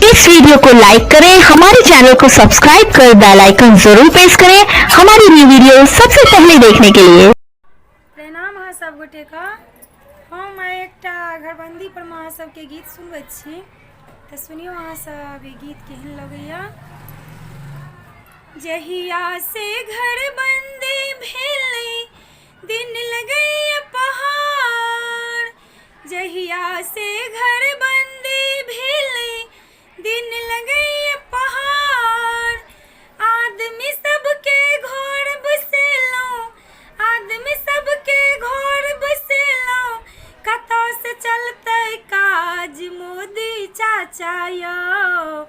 इस वीडियो को लाइक करें, हमारे चैनल को सब्सक्राइब कर बेल आइकन जरूर प्रेस करें हमारी न्यू वीडियो सबसे पहले देखने के लिए। प्रणाम अहाँ सब गोटे का। हम एकटा घरबंदी पर अहाँ सबके गीत सुनबैत छी, तो सुनियो अहाँ सब ई गीत केहन लगैया। जहिया से घरबंदी भेलै दिन लगैया पहाड़, जहिया से घरबंदी भेलै दिन लगैया पहाड़। आदमी सबके घर बसेलौं, आदमी सबके घर बसेलौं, कतऽ से चलतै काज मोदी चाचा यौ,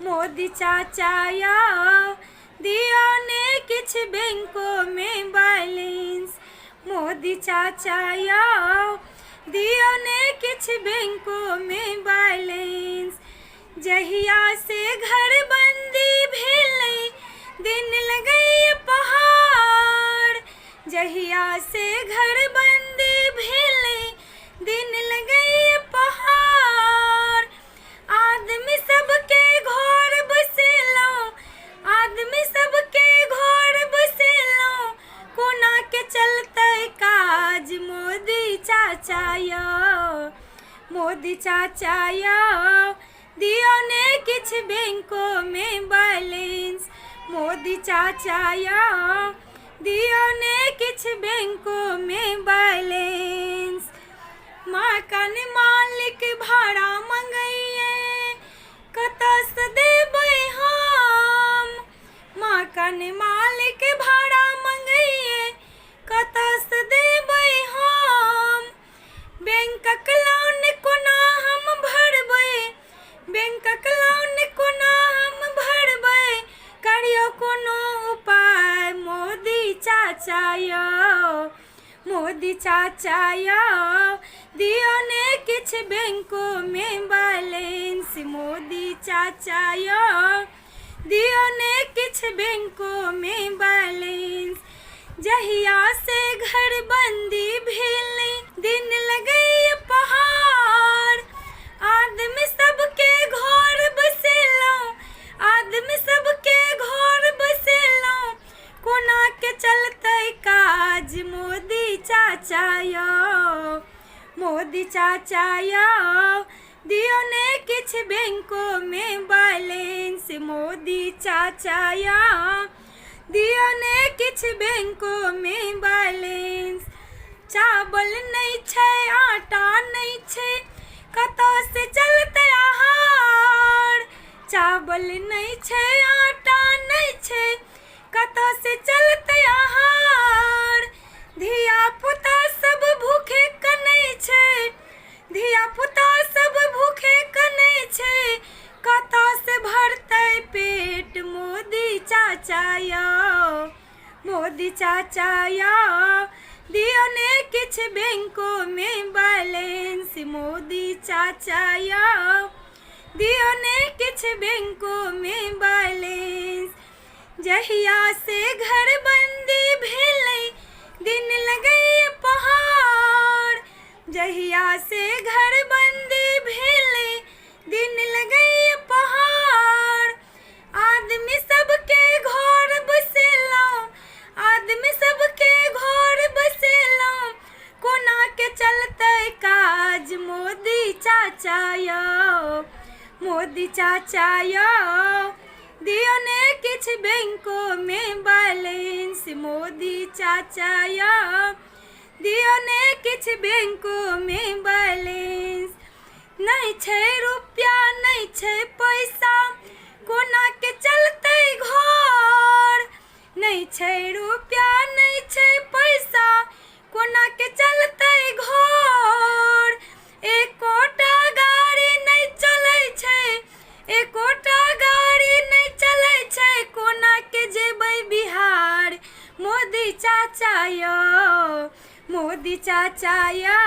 मोदी चाचा यौ। दियौ ने किछ बैंको में बैलेंस, मोदी चाचा यौ। दियौ ने किछ बैंको में बैलेंस। जहिया से घरबंदी भेलै दिन लगैया पहाड़, जहिया से घरबंदी भेलै दिन लगैया पहाड़। आदमी सबके घर बसेलौं, आदमी सबके घर बसेलौं, कोना के चलतै काज मोदी चाचा यौ, मोदी चाचा यौ। दियौ ने किछ बैंको में बैलेंस, मोदी चाचा यौ। दियौ ने किछ बैंको में बैलेंस। मकान मालिक भाड़ा मंगैये कतऽ से देबै हम, मकान मालिक भाड़ा मंगैये कतऽ से देबै हम। बैंकक लोन कोना हम भरबै, बैंकक लोन कोना हम भरबै, करियौ कोनो उपाय मोदी चाचा यौ, मोदी चाचा यौ। दियौ ने किछ बैंको में बैलेंस, मोदी चाचा यौ। दियौ ने किछ बैंको में बैलेंस। जहिया से घरबंदी भेलै दिन लगैया पहाड़, आदमी सबके घर बसेलौं, आदमी सबके घर बसेलौं, कोना के चलतै काज मोदी चाचा यौ, मोदी चाचा यौ। दियौ ने किछ बैंको में बैलेंस, मोदी चाचा यौ। दियौ ने किछ बैंको में बैलेंस। चावल नहीं छै आटा नहीं छै, कतऽ से चलतै आहार। चावल नहीं छै आटा नहीं छै, कतऽ से चलतै आहार। धिया पुता सब भूखे कनै छै, धिया पुता सब भूखे कनै छै, कतऽ से भरतै पेट मोदी चाचा यौ, मोदी चाचा यौ। दियौ ने किछ बैंको में बैलेंस, मोदी चाचा यौ। दियौ ने किछ बैंको में बैलेंस। जहिया से घरबंदी भेलै दिन लगैया पहाड़, जहिया से घरबंदी भेलै दिन लगैया पहाड़। आदमी सबके घर बसेलौं, आदमी सबके घर बसेलौं, कोना के चलतै काज मोदी चाचा यौ, मोदी चाचा यौ। दियौ ने किछ बैंको में बैलेंस, मोदी चाचा यौ। दियौ ने किछ बैंको में बैलेंस। नहीं छै रुपया नहीं छै पैसा, कोना के चलतै घर। नहीं छै रुपया नहीं छै पैसा, कोना के चलतै घर। एकोटा गाड़ी नहीं चलै छै, एकोटा गाड़ी नहीं चलै छै, कोना के जेबै बिहार मोदी चाचा यौ, मोदी चाचा यौ।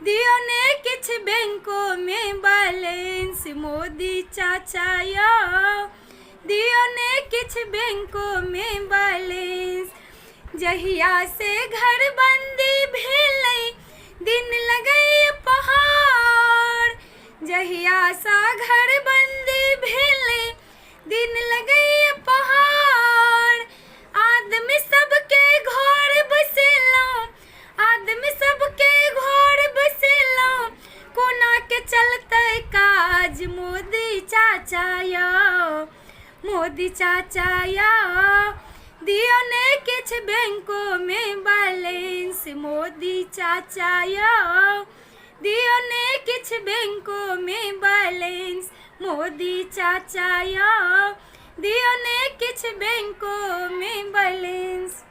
दियौ ने किछ बैंको में बैलेंस, मोदी चाचा यौ। दियौ ने किछ बैंको में बैलेंस। जहिया से घरबंदी भेलै दिन लगैया पहाड़, जहिया सा घरबंदी मोदी चाचा या दियो ने किछ बैंको में बैलेंस मोदी चाचा या दियो ने किछ बैंको में बैलेंस मोदी चाचा या दियो ने किछ बैंको में बैलेंस।